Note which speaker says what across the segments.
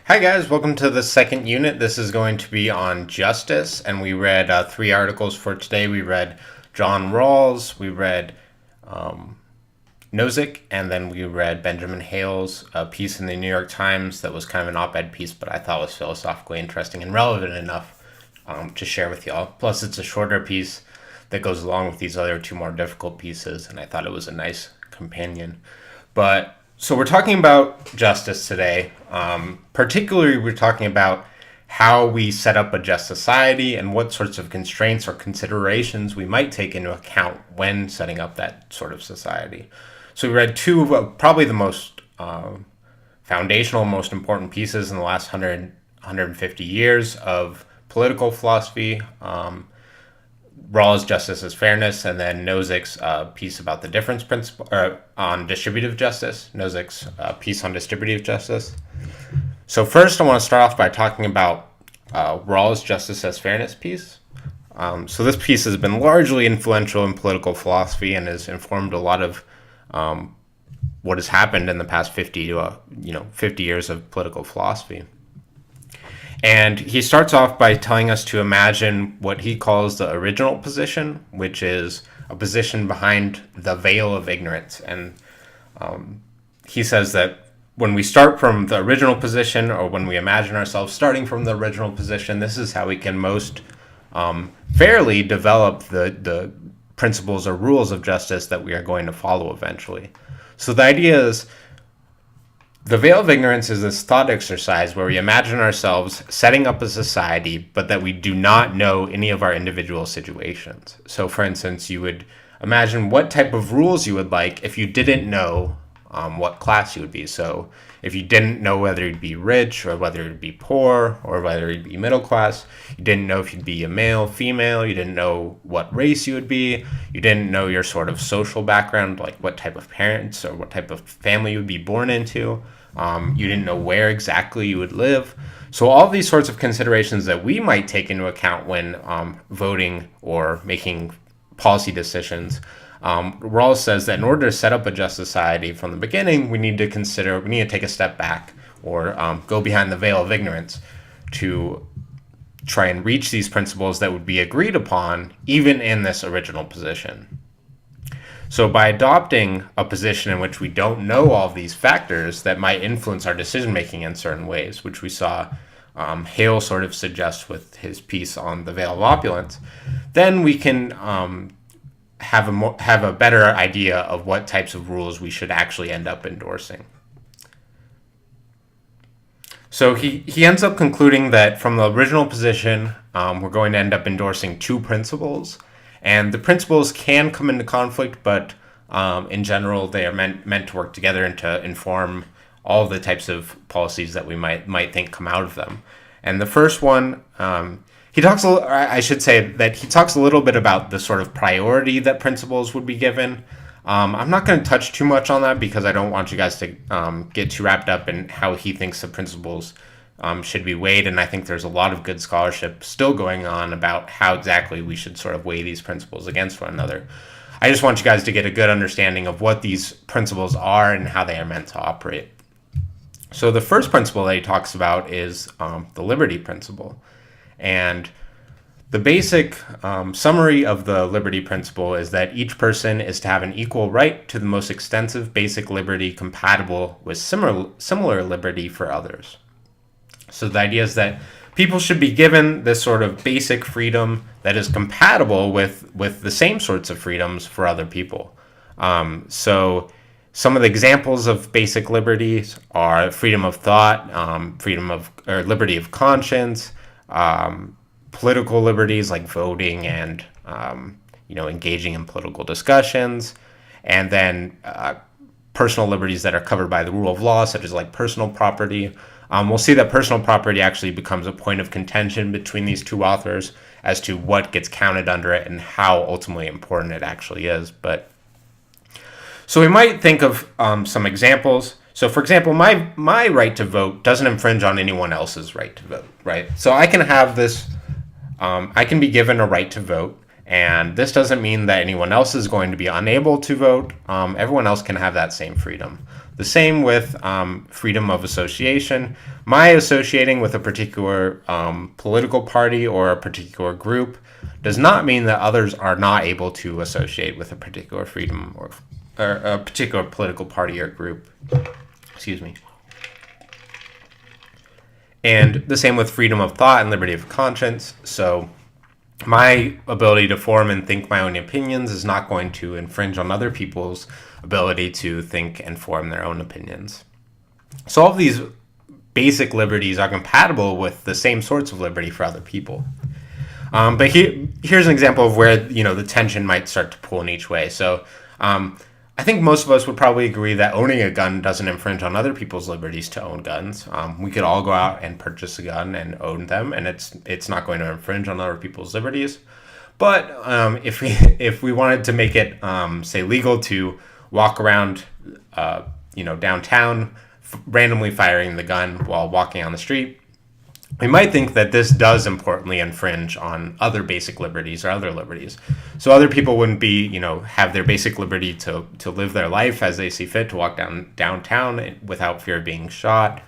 Speaker 1: Hi guys, welcome to the second unit. This is going to be on justice, and we read three articles for today. We read John Rawls, we read Nozick, and then we read Benjamin Hale's piece in the New York Times that was kind of an op-ed piece, but I thought was philosophically interesting and relevant enough to share with y'all. Plus, it's a shorter piece that goes along with these other two more difficult pieces, and I thought it was a nice companion. So we're talking about justice today. Particularly, we're talking about how we set up a just society and what sorts of constraints or considerations we might take into account when setting up that sort of society. So we read two of probably the most foundational, most important pieces in the last 150 years of political philosophy. Rawls' Justice as Fairness, and then Nozick's piece about the difference principle on distributive justice. Nozick's piece on distributive justice. So first, I want to start off by talking about Rawls' Justice as Fairness piece. So this piece has been largely influential in political philosophy and has informed a lot of what has happened in the past 50 years of political philosophy. And he starts off by telling us to imagine what he calls the original position, which is a position behind the veil of ignorance. And he says that when we start from the original position, or when we imagine ourselves starting from the original position, this is how we can most fairly develop the principles or rules of justice that we are going to follow eventually. So the idea is, the veil of ignorance is this thought exercise where we imagine ourselves setting up a society, but that we do not know any of our individual situations. So, for instance, you would imagine what type of rules you would like if you didn't know what class you would be. So, if you didn't know whether you'd be rich or whether you'd be poor or whether you'd be middle class, you didn't know if you'd be a male, female, you didn't know what race you would be, you didn't know your sort of social background, like what type of parents or what type of family you would be born into. You didn't know where exactly you would live. So all these sorts of considerations that we might take into account when voting or making policy decisions, Rawls says that in order to set up a just society from the beginning, we need to take a step back or go behind the veil of ignorance to try and reach these principles that would be agreed upon even in this original position. So by adopting a position in which we don't know all of these factors that might influence our decision-making in certain ways, which we saw Hale sort of suggest with his piece on the Veil of Opulence, then we can have a better idea of what types of rules we should actually end up endorsing. So he ends up concluding that from the original position, we're going to end up endorsing two principles. And the principles can come into conflict, but in general, they are meant to work together and to inform all the types of policies that we might think come out of them. And the first one, he talks a little bit about the sort of priority that principles would be given. I'm not going to touch too much on that because I don't want you guys to get too wrapped up in how he thinks the principles should be weighed, and I think there's a lot of good scholarship still going on about how exactly we should sort of weigh these principles against one another. I just want you guys to get a good understanding of what these principles are and how they are meant to operate. So the first principle that he talks about is the liberty principle. And the basic summary of the liberty principle is that each person is to have an equal right to the most extensive basic liberty compatible with similar liberty for others. So the idea is that people should be given this sort of basic freedom that is compatible with the same sorts of freedoms for other people. So some of the examples of basic liberties are freedom of thought, liberty of conscience, political liberties like voting and engaging in political discussions, and then personal liberties that are covered by the rule of law, such as like personal property. We'll see that personal property actually becomes a point of contention between these two authors as to what gets counted under it and how ultimately important it actually is. So we might think of some examples. So for example, my right to vote doesn't infringe on anyone else's right to vote, right? So I can have this, I can be given a right to vote, and this doesn't mean that anyone else is going to be unable to vote. Everyone else can have that same freedom. The same with freedom of association. My associating with a particular political party or a particular group does not mean that others are not able to associate with a particular freedom or a particular political party or group. Excuse me. And the same with freedom of thought and liberty of conscience. So my ability to form and think my own opinions is not going to infringe on other people's ability to think and form their own opinions. So all of these basic liberties are compatible with the same sorts of liberty for other people. But here's an example of where the tension might start to pull in each way. So I think most of us would probably agree that owning a gun doesn't infringe on other people's liberties to own guns. We could all go out and purchase a gun and own them, and it's not going to infringe on other people's liberties. But if we wanted to make it say legal to walk around downtown randomly firing the gun while walking on the street, we might think that this does importantly infringe on other basic liberties or other liberties. So other people wouldn't be, have their basic liberty to live their life as they see fit, to walk downtown without fear of being shot.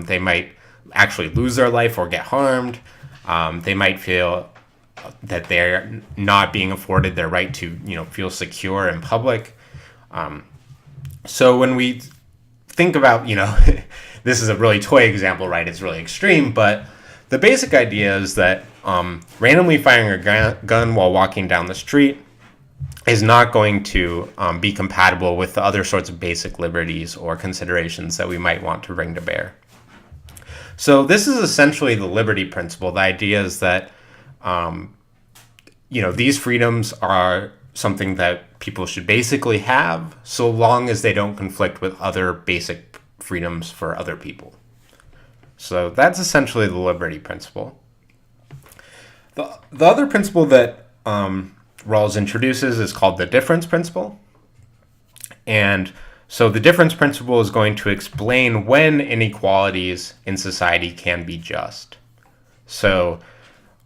Speaker 1: They might actually lose their life or get harmed. They might feel that they're not being afforded their right to, feel secure in public. So when we think about, this is a really toy example, right? It's really extreme, but the basic idea is that randomly firing a gun while walking down the street is not going to be compatible with the other sorts of basic liberties or considerations that we might want to bring to bear. So this is essentially the liberty principle. The idea is that, these freedoms are something that people should basically have, so long as they don't conflict with other basic freedoms for other people. So that's essentially the liberty principle. The other principle that Rawls introduces is called the difference principle. And so the difference principle is going to explain when inequalities in society can be just. So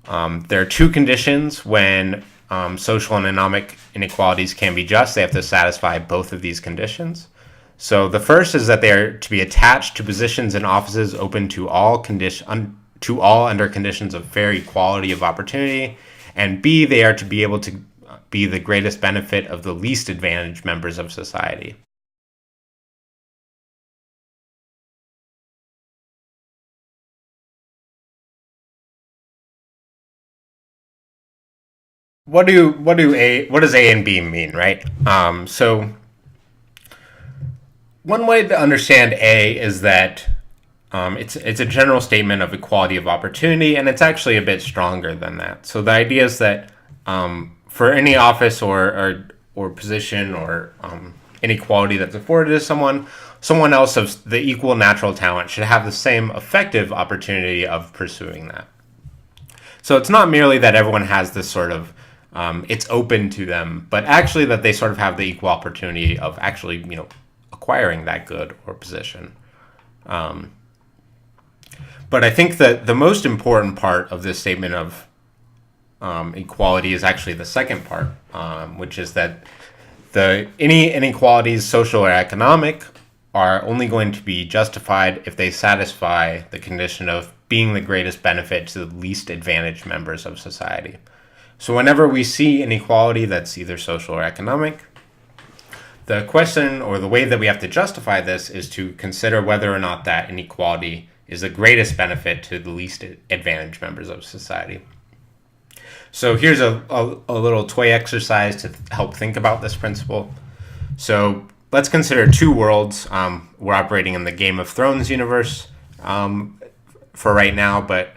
Speaker 1: there are two conditions when social and economic inequalities can be just. They have to satisfy both of these conditions. So the first is that they are to be attached to positions and offices open to all under conditions of fair equality of opportunity, and B, they are to be able to be the greatest benefit of the least advantaged members of society. What does A and B mean, right? So one way to understand A is that it's a general statement of equality of opportunity, and it's actually a bit stronger than that. So the idea is that for any office or position or inequality that's afforded to someone else of the equal natural talent should have the same effective opportunity of pursuing that. So it's not merely that everyone has this sort of it's open to them, but actually that they sort of have the equal opportunity of actually acquiring that good or position. But I think that the most important part of this statement of equality is actually the second part, which is that any inequalities, social or economic, are only going to be justified if they satisfy the condition of being the greatest benefit to the least advantaged members of society. So whenever we see inequality that's either social or economic, the question or the way that we have to justify this is to consider whether or not that inequality is the greatest benefit to the least advantaged members of society. So here's a little toy exercise to help think about this principle. So let's consider two worlds. We're operating in the Game of Thrones universe for right now, but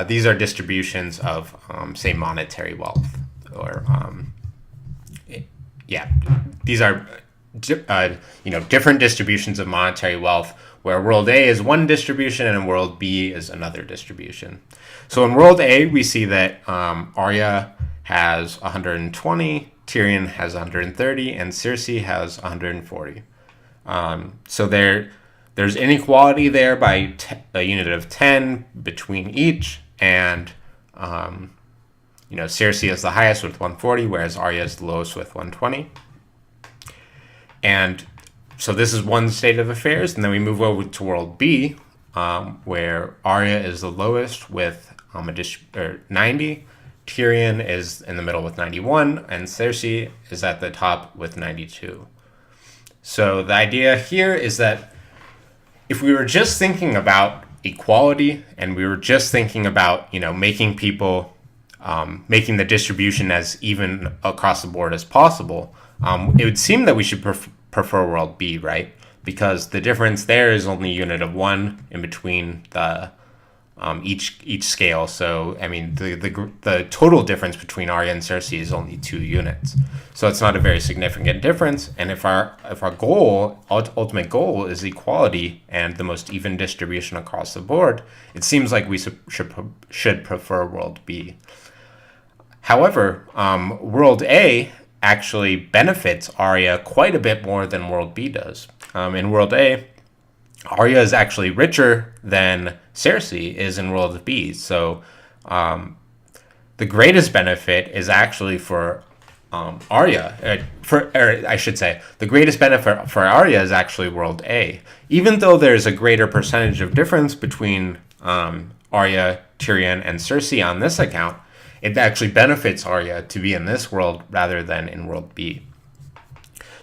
Speaker 1: these are distributions of, say, monetary wealth. Or, these are different distributions of monetary wealth, where world A is one distribution and world B is another distribution. So in world A, we see that Arya has 120, Tyrion has 130, and Cersei has 140. So there's inequality there by a unit of 10 between each, and Cersei is the highest with 140, whereas Arya is the lowest with 120. And So this is one state of affairs, and then we move over to world B, where Arya is the lowest with 90. Tyrion is in the middle with 91, and Cersei is at the top with 92. So the idea here is that if we were just thinking about equality and we were just thinking about, making people, making the distribution as even across the board as possible, it would seem that we should prefer world B, right? Because the difference there is only a unit of 1 in between the each scale. So I mean, the total difference between Arya and Cersei is only 2 units. So it's not a very significant difference. And if our ultimate goal is equality and the most even distribution across the board, it seems like we should prefer world B. However, world A actually benefits Arya quite a bit more than world B does. In world A, Arya is actually richer than Cersei is in world B. So the greatest benefit is actually for Arya. The greatest benefit for Arya is actually world A. Even though there's a greater percentage of difference between Arya, Tyrion, and Cersei on this account, it actually benefits Arya to be in this world rather than in world B.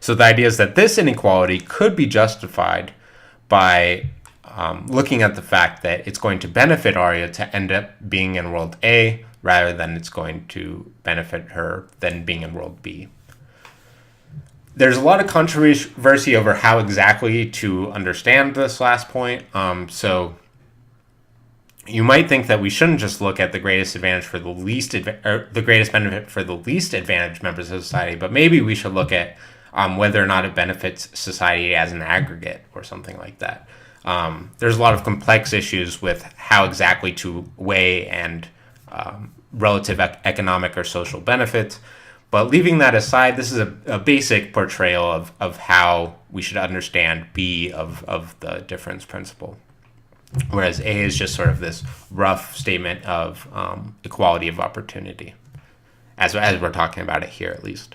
Speaker 1: So the idea is that this inequality could be justified by looking at the fact that it's going to benefit Arya to end up being in world A rather than it's going to benefit her than being in world B. There's a lot of controversy over how exactly to understand this last point. So you might think that we shouldn't just look at the greatest advantage for the the greatest benefit for the least advantaged members of society, but maybe we should look at whether or not it benefits society as an aggregate or something like that. There's a lot of complex issues with how exactly to weigh and relative economic or social benefits. But leaving that aside, this is a basic portrayal of how we should understand B of the difference principle. Whereas A is just sort of this rough statement of equality of opportunity, as we're talking about it here at least.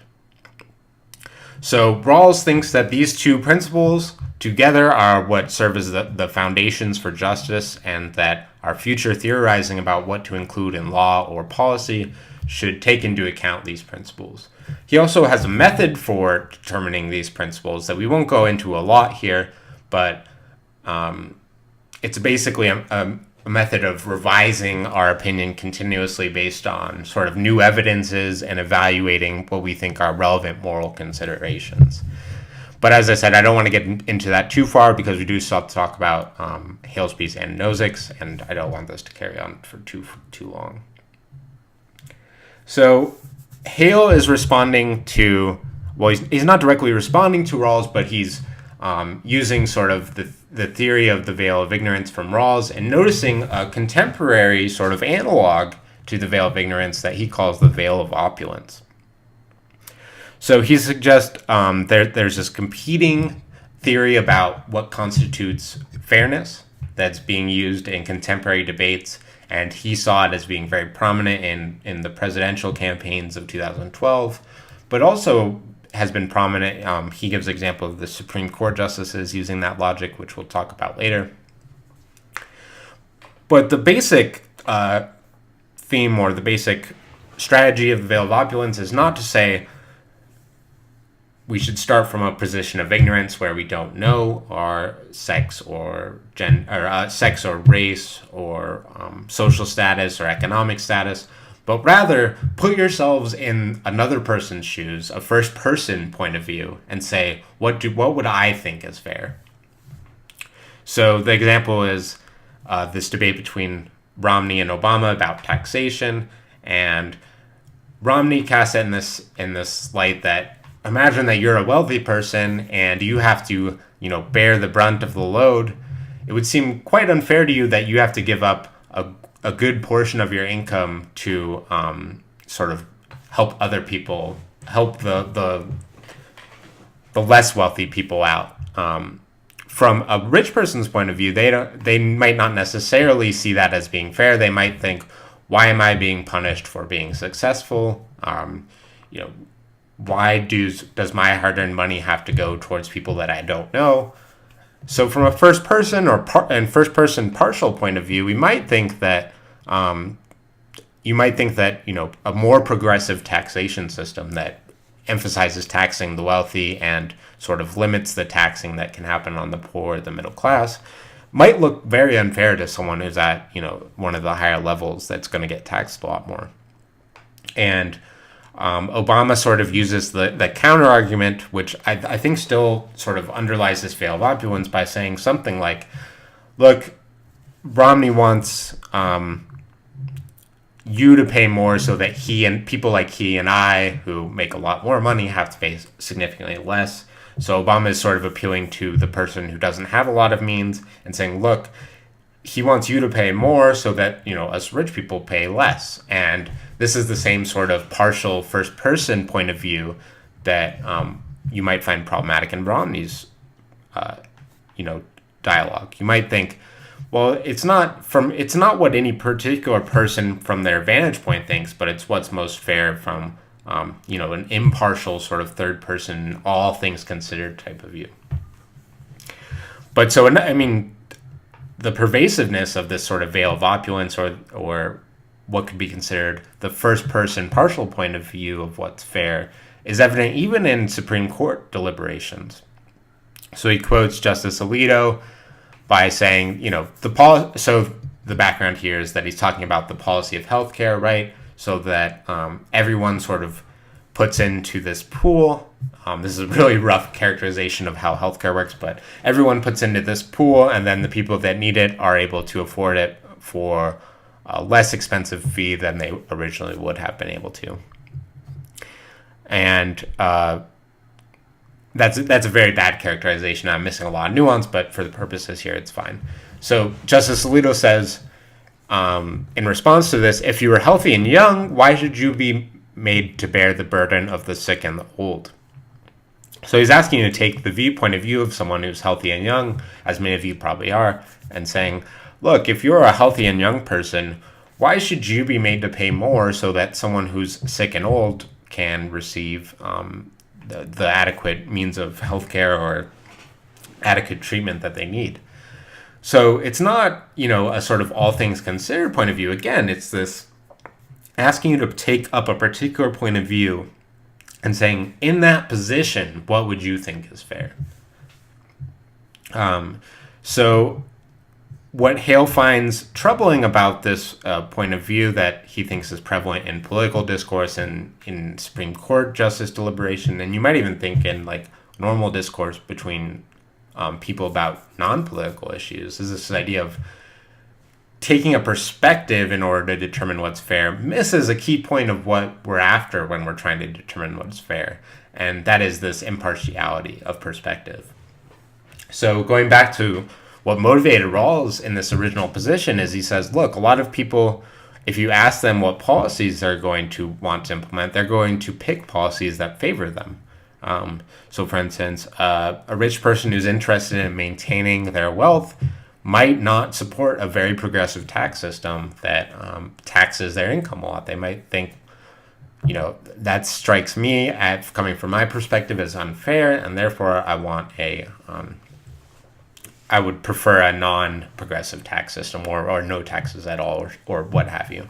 Speaker 1: So Rawls thinks that these two principles together are what serve as the foundations for justice, and that our future theorizing about what to include in law or policy should take into account these principles. He also has a method for determining these principles that we won't go into a lot here, but it's basically a method of revising our opinion continuously based on sort of new evidences and evaluating what we think are relevant moral considerations. But as I said, I don't want to get into that too far because we do still have to talk about Halesby's and Nozick's, and I don't want this to carry on for too long. So Hale is responding to, well, he's not directly responding to Rawls, but he's using sort of the theory of the Veil of Ignorance from Rawls and noticing a contemporary sort of analog to the Veil of Ignorance that he calls the Veil of Opulence. So he suggests there's this competing theory about what constitutes fairness that's being used in contemporary debates, and he saw it as being very prominent in the presidential campaigns of 2012, but also has been prominent. He gives example of the Supreme Court justices using that logic, which we'll talk about later. But the basic theme or the basic strategy of the Veil of Opulence is not to say we should start from a position of ignorance where we don't know our sex or sex or race or social status or economic status, but rather put yourselves in another person's shoes, a first-person point of view, and say, what would I think is fair? So the example is this debate between Romney and Obama about taxation, and Romney casts it in this light that imagine that you're a wealthy person and you have to, bear the brunt of the load. It would seem quite unfair to you that you have to give up a good portion of your income to sort of help other people, help the less wealthy people out. From a rich person's point of view, they might not necessarily see that as being fair. They might think, why am I being punished for being successful? why does my hard-earned money have to go towards people that I don't know? So from a first-person first-person partial point of view, you might think that a more progressive taxation system that emphasizes taxing the wealthy and sort of limits the taxing that can happen on the poor or the middle class might look very unfair to someone who's at one of the higher levels that's going to get taxed a lot more. And Obama sort of uses the counter argument, which I think still sort of underlies this veil of opulence, by saying something like, look, Romney wants you to pay more so that he and people like he and I, who make a lot more money, have to pay significantly less. So Obama is sort of appealing to the person who doesn't have a lot of means and saying, look, he wants you to pay more so that, us rich people pay less. And this is the same sort of partial first-person point of view that you might find problematic in Romney's, dialogue. You might think, well, it's not what any particular person from their vantage point thinks, but it's what's most fair from, an impartial sort of third-person, all things considered type of view. But so, the pervasiveness of this sort of veil of opulence, or what could be considered the first-person partial point of view of what's fair, is evident even in Supreme Court deliberations. So he quotes Justice Alito by saying, so the background here is that he's talking about the policy of healthcare, right? So that everyone sort of puts into this pool. This is a really rough characterization of how healthcare works, but everyone puts into this pool, and then the people that need it are able to afford it for a less expensive fee than they originally would have been able to. And that's a very bad characterization. I'm missing a lot of nuance, but for the purposes here, it's fine. So Justice Alito says, in response to this, if you were healthy and young, why should you be made to bear the burden of the sick and the old? So he's asking you to take the point of view of someone who's healthy and young, as many of you probably are, and saying, look, if you're a healthy and young person, why should you be made to pay more so that someone who's sick and old can receive the adequate means of healthcare or adequate treatment that they need? So it's not, a sort of all things considered point of view. Again, it's this asking you to take up a particular point of view and saying, in that position, what would you think is fair? So what Hale finds troubling about this point of view that he thinks is prevalent in political discourse and in Supreme Court justice deliberation, and you might even think in normal discourse between people about non-political issues, is this idea of taking a perspective in order to determine what's fair misses a key point of what we're after when we're trying to determine what's fair, and that is this impartiality of perspective. So going back to what motivated Rawls in this original position is he says, look, a lot of people, if you ask them what policies they're going to want to implement, they're going to pick policies that favor them. So for instance, a rich person who's interested in maintaining their wealth might not support a very progressive tax system that taxes their income a lot. They might think, that strikes me, coming from my perspective, as unfair, and therefore I would prefer a non-progressive tax system or no taxes at all or what have you.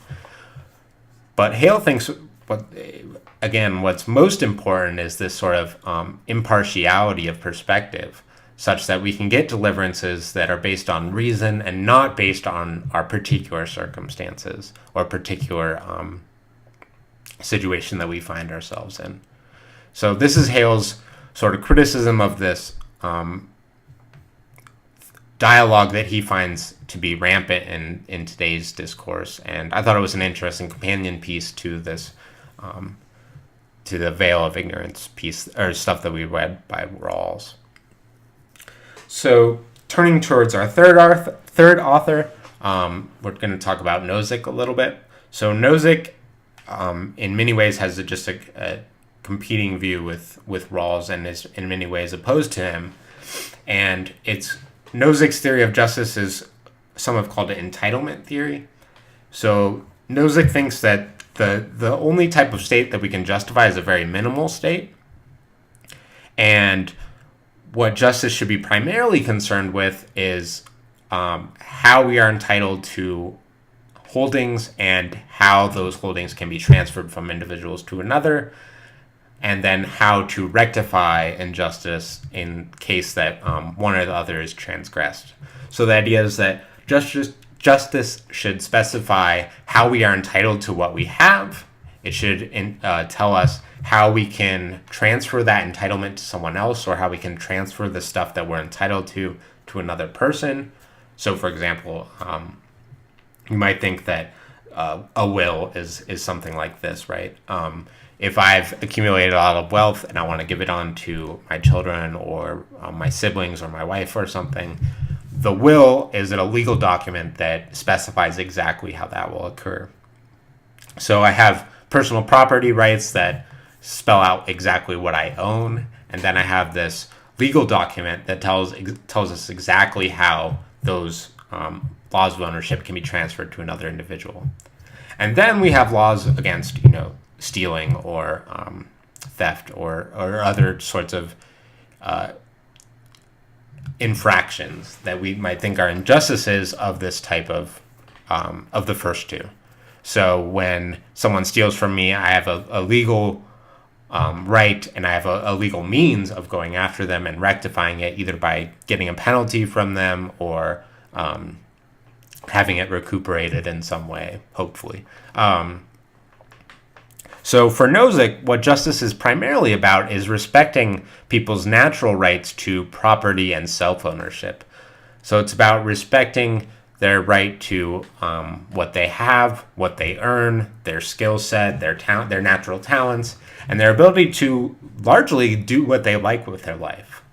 Speaker 1: But Hale thinks, what's most important is this sort of impartiality of perspective, such that we can get deliverances that are based on reason and not based on our particular circumstances or particular situation that we find ourselves in. So this is Hale's sort of criticism of this dialogue that he finds to be rampant in today's discourse. And I thought it was an interesting companion piece to this, to the Veil of Ignorance piece, or stuff that we read by Rawls. So turning towards our third author, we're going to talk about Nozick a little bit. So Nozick, in many ways, has just a competing view with Rawls and is in many ways opposed to him. And Nozick's theory of justice is some have called it entitlement theory. So Nozick thinks that the only type of state that we can justify is a very minimal state. And what justice should be primarily concerned with is how we are entitled to holdings and how those holdings can be transferred from individuals to another, and then how to rectify injustice in case that one or the other is transgressed. So the idea is that justice should specify how we are entitled to what we have. It should tell us how we can transfer that entitlement to someone else, or how we can transfer the stuff that we're entitled to another person. So, for example, you might think that a will is something like this, right? If I've accumulated a lot of wealth and I want to give it on to my children or my siblings or my wife or something, the will is a legal document that specifies exactly how that will occur. So I have personal property rights that spell out exactly what I own, and then I have this legal document that tells us exactly how those laws of ownership can be transferred to another individual. And then we have laws against, stealing or theft or other sorts of infractions that we might think are injustices of this type of the first two. So when someone steals from me, I have a legal right, and I have a legal means of going after them and rectifying it, either by getting a penalty from them or having it recuperated in some way, hopefully. So for Nozick, what justice is primarily about is respecting people's natural rights to property and self-ownership. So it's about respecting their right to what they have, what they earn, their skill set, their natural talents, and their ability to largely do what they like with their life.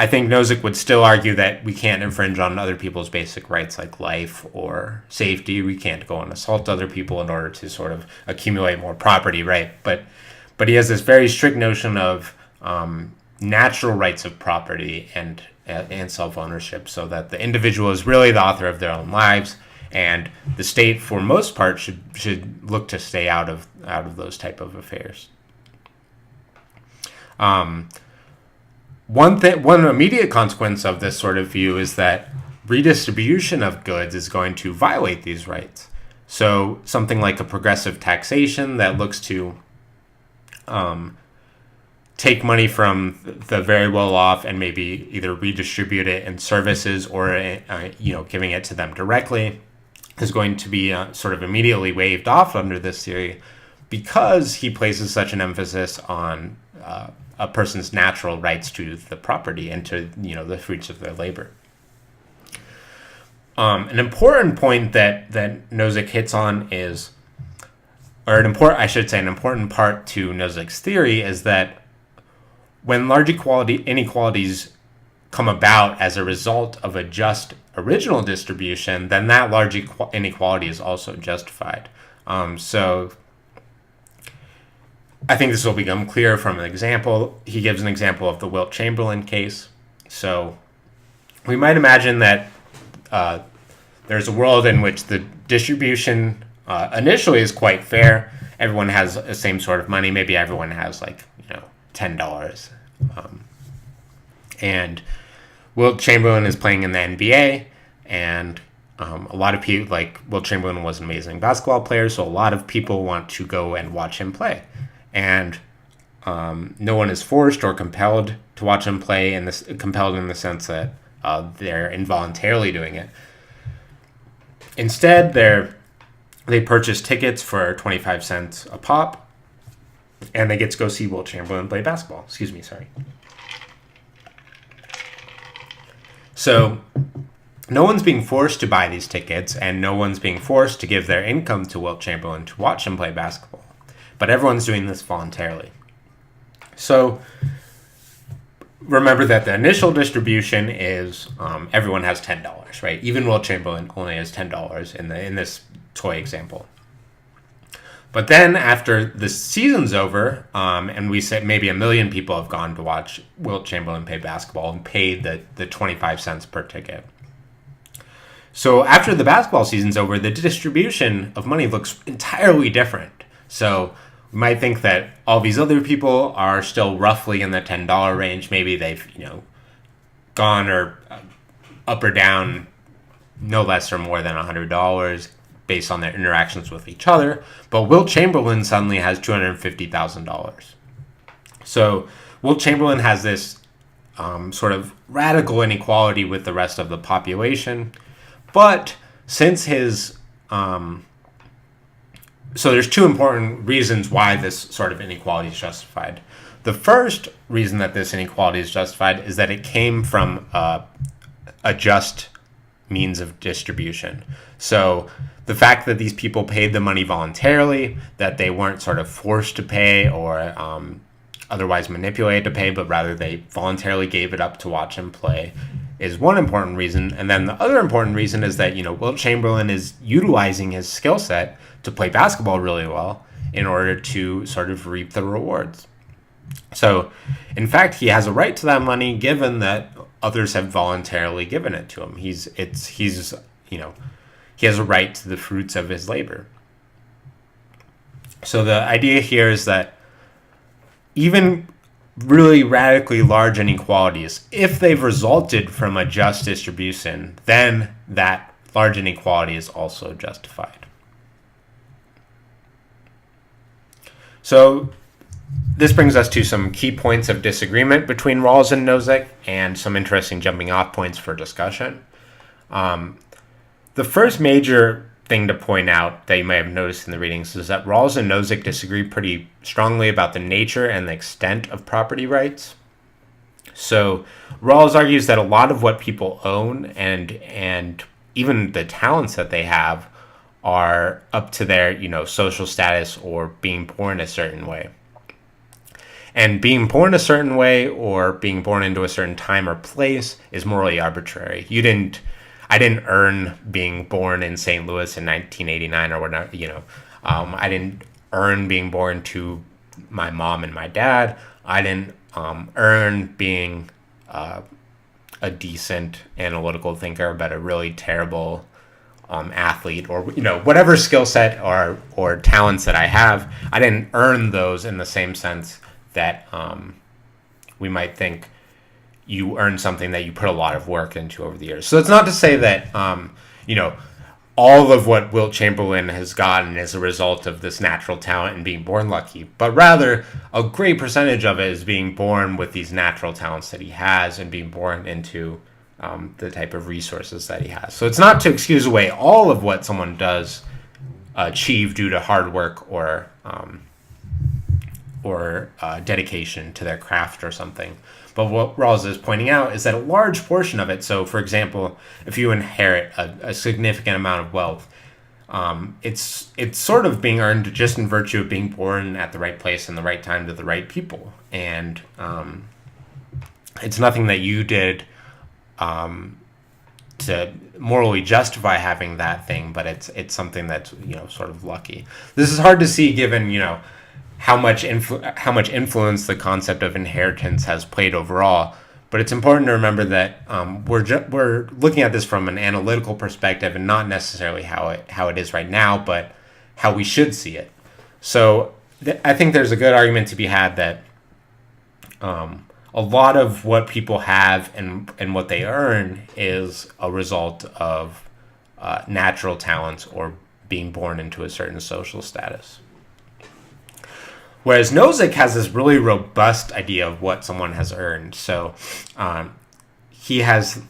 Speaker 1: I think Nozick would still argue that we can't infringe on other people's basic rights like life or safety. We can't go and assault other people in order to sort of accumulate more property, right? But he has this very strict notion of natural rights of property and self-ownership, so that the individual is really the author of their own lives, and the state, for most part, should look to stay out of those type of affairs. One immediate consequence of this sort of view is that redistribution of goods is going to violate these rights. So something like a progressive taxation that looks to take money from the very well off and maybe either redistribute it in services or giving it to them directly is going to be sort of immediately waved off under this theory, because he places such an emphasis on a person's natural rights to the property and to the fruits of their labor. An important point that Nozick hits on is, or an important part to Nozick's theory is that when large inequalities come about as a result of a just original distribution, then that large inequality is also justified. So I think this will become clear from an example. He gives an example of the Wilt Chamberlain case. So we might imagine that there's a world in which the distribution initially is quite fair. Everyone has the same sort of money. Maybe everyone has $10. And Wilt Chamberlain is playing in the NBA, and a lot of people, Wilt Chamberlain was an amazing basketball player, so a lot of people want to go and watch him play. And no one is forced or compelled to watch him play, compelled in the sense that they're involuntarily doing it. Instead, they purchase tickets for 25 cents a pop, and they get to go see Wilt Chamberlain play basketball. So no one's being forced to buy these tickets, and no one's being forced to give their income to Wilt Chamberlain to watch him play basketball. But everyone's doing this voluntarily. So remember that the initial distribution is everyone has $10, right? Even Wilt Chamberlain only has $10 in this toy example. But then after the season's over, and we say maybe 1 million people have gone to watch Wilt Chamberlain play basketball and paid the 25 cents per ticket. So after the basketball season's over, the distribution of money looks entirely different. So we might think that all these other people are still roughly in the $10 range. Maybe they've, gone or up or down no less or more than $100 based on their interactions with each other. But Wilt Chamberlain suddenly has $250,000. So Wilt Chamberlain has this sort of radical inequality with the rest of the population. But since his... so there's two important reasons why this sort of inequality is justified. The first reason that this inequality is justified is that it came from a just means of distribution. So the fact that these people paid the money voluntarily, that they weren't sort of forced to pay or otherwise manipulated to pay, but rather they voluntarily gave it up to watch him play, is one important reason. And then the other important reason is that, Wilt Chamberlain is utilizing his skill set to play basketball really well in order to sort of reap the rewards. So, in fact, he has a right to that money given that others have voluntarily given it to him. He has a right to the fruits of his labor. So the idea here is that even really radically large inequalities, if they've resulted from a just distribution, then that large inequality is also justified. So this brings us to some key points of disagreement between Rawls and Nozick and some interesting jumping off points for discussion. The first major thing to point out that you may have noticed in the readings is that Rawls and Nozick disagree pretty strongly about the nature and the extent of property rights. So Rawls argues that a lot of what people own and even the talents that they have are up to their, social status or being born a certain way. And being born a certain way or being born into a certain time or place is morally arbitrary. I didn't earn being born in St. Louis in 1989 or whatnot, I didn't earn being born to my mom and my dad. I didn't earn being a decent analytical thinker, but a really terrible athlete or, whatever skill set or talents that I have. I didn't earn those in the same sense that we might think you earn something that you put a lot of work into over the years. So it's not to say that, all of what Wilt Chamberlain has gotten is a result of this natural talent and being born lucky, but rather a great percentage of it is being born with these natural talents that he has and being born into the type of resources that he has. So it's not to excuse away all of what someone does achieve due to hard work or dedication to their craft or something. But what Rawls is pointing out is that a large portion of it, so for example, if you inherit a significant amount of wealth, it's sort of being earned just in virtue of being born at the right place and the right time to the right people. And it's nothing that you did to morally justify having that thing, but it's something that's sort of lucky. This is hard to see given how much influence the concept of inheritance has played overall. But it's important to remember that we're looking at this from an analytical perspective and not necessarily how it is right now, but how we should see it. So I think there's a good argument to be had that a lot of what people have and what they earn is a result of natural talents or being born into a certain social status. Whereas Nozick has this really robust idea of what someone has earned. So he has,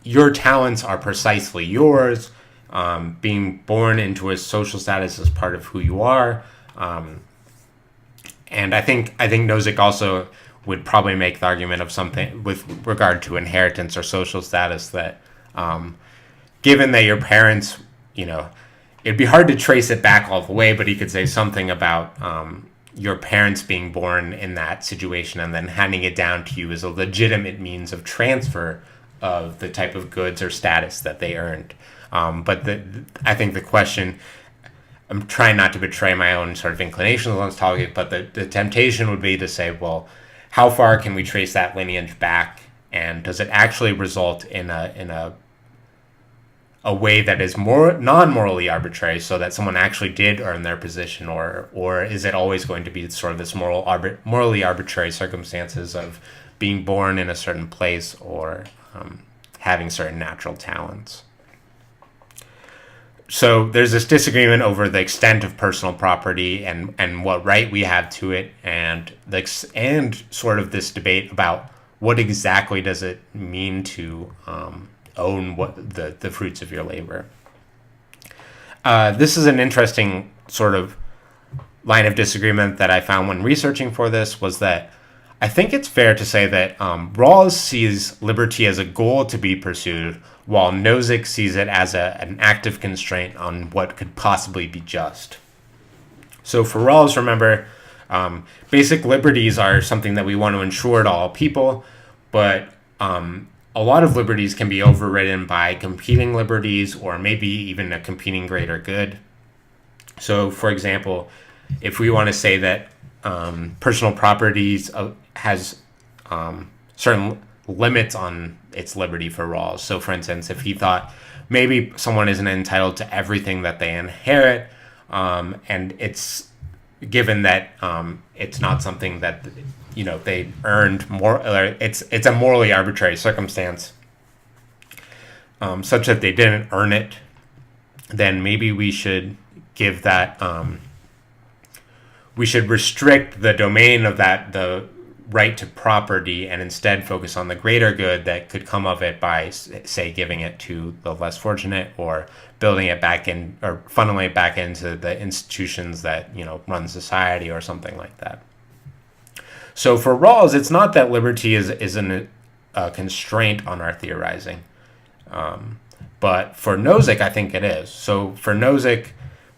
Speaker 1: your talents are precisely yours. Being born into a social status is part of who you are. And I think Nozick also would probably make the argument of something with regard to inheritance or social status that given that your parents, it'd be hard to trace it back all the way, but he could say something about your parents being born in that situation and then handing it down to you as a legitimate means of transfer of the type of goods or status that they earned. But I think the question, I'm trying not to betray my own sort of inclinations on this topic, but the temptation would be to say, well, how far can we trace that lineage back, and does it actually result in a a way that is more non-morally arbitrary, so that someone actually did earn their position, or is it always going to be sort of this morally arbitrary circumstances of being born in a certain place or having certain natural talents? So there's this disagreement over the extent of personal property and what right we have to it, and sort of this debate about what exactly does it mean to own the fruits of your labor. This is an interesting sort of line of disagreement that I found when researching for this, was that I think it's fair to say that Rawls sees liberty as a goal to be pursued, while Nozick sees it as an active constraint on what could possibly be just. So for Rawls, remember, basic liberties are something that we want to ensure to all people, but a lot of liberties can be overridden by competing liberties or maybe even a competing greater good. So, for example, if we want to say that personal properties has certain limits on its liberty for Rawls. So, for instance, if he thought maybe someone isn't entitled to everything that they inherit, and it's given that it's not something that they earned more, it's a morally arbitrary circumstance, such that they didn't earn it, then maybe we should give that we should restrict the domain of the right to property and instead focus on the greater good that could come of it by, say, giving it to the less fortunate, or building it back in, or funneling it back into the institutions that run society, or something like that. So for Rawls, it's not that liberty isn't a constraint on our theorizing, but for Nozick, I think it is. So for Nozick,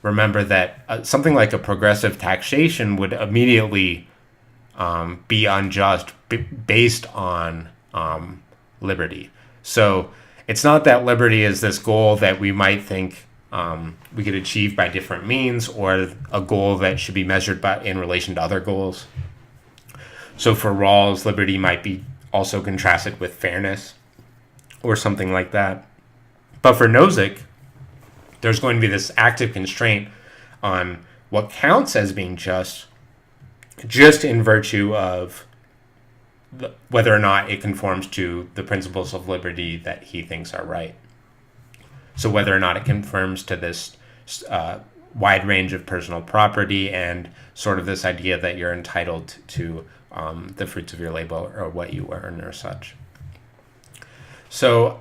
Speaker 1: remember that something like a progressive taxation would immediately be unjust based on liberty. So it's not that liberty is this goal that we might think we could achieve by different means, or a goal that should be measured by in relation to other goals. So for Rawls, liberty might be also contrasted with fairness or something like that. But for Nozick, there's going to be this active constraint on what counts as being just in virtue of whether or not it conforms to the principles of liberty that he thinks are right. So whether or not it conforms to this wide range of personal property and sort of this idea that you're entitled to the fruits of your labor or what you earn or such. So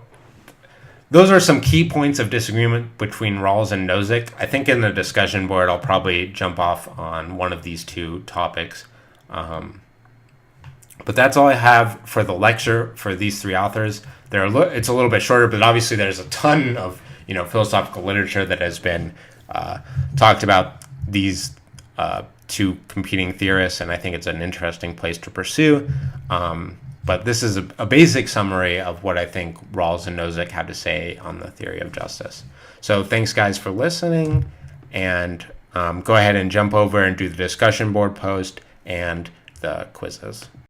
Speaker 1: those are some key points of disagreement between Rawls and Nozick. I think in the discussion board, I'll probably jump off on one of these two topics. But that's all I have for the lecture for these three authors. It's a little bit shorter, but obviously there's a ton of philosophical literature that has been talked about these two competing theorists, and I think it's an interesting place to pursue. But this is a basic summary of what I think Rawls and Nozick had to say on the theory of justice. So thanks, guys, for listening, and go ahead and jump over and do the discussion board post and the quizzes.